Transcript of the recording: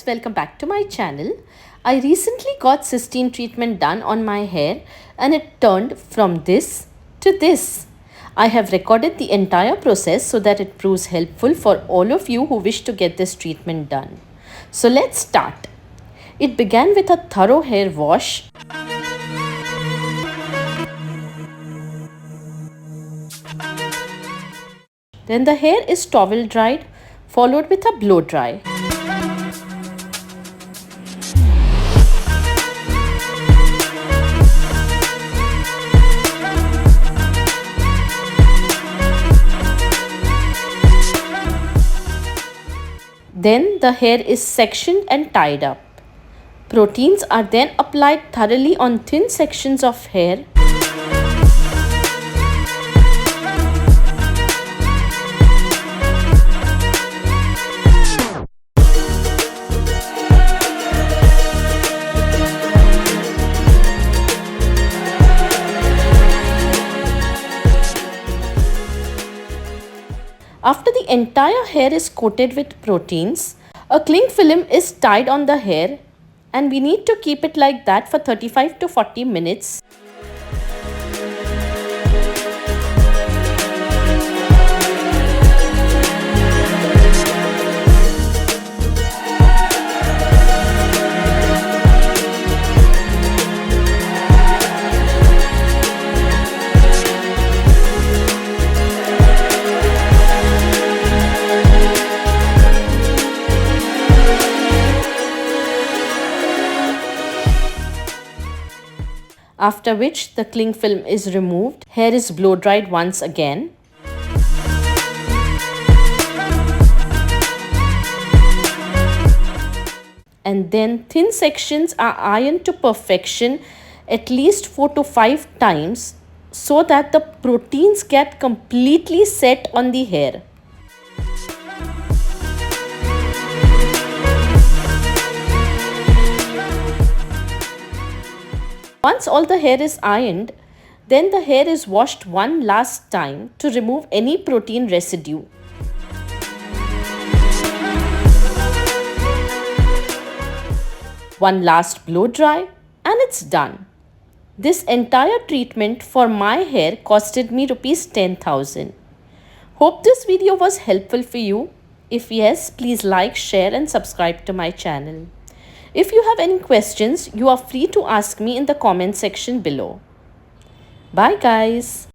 welcome back to my channel. I recently got cysteine treatment done on my hair and it turned from this to this. I have recorded the entire process so that it proves helpful for all of you who wish to get this treatment done. So let's start. It began with a thorough hair wash. Then the hair is towel dried, followed with a blow dry. Then the hair is sectioned and tied up. Proteins are then applied thoroughly on thin sections of hair. After the entire hair is coated with proteins, a cling film is tied on the hair and we need to keep it like that for 35 to 40 minutes. After which the cling film is removed, hair is blow dried once again. And then thin sections are ironed to perfection at least 4 to 5 times so that the proteins get completely set on the hair. Once all the hair is ironed, then the hair is washed one last time to remove any protein residue. One last blow dry and it's done. This entire treatment for my hair costed me rupees 10,000. Hope this video was helpful for you. If yes, please like, share and subscribe to my channel. If you have any questions, you are free to ask me in the comment section below. Bye guys.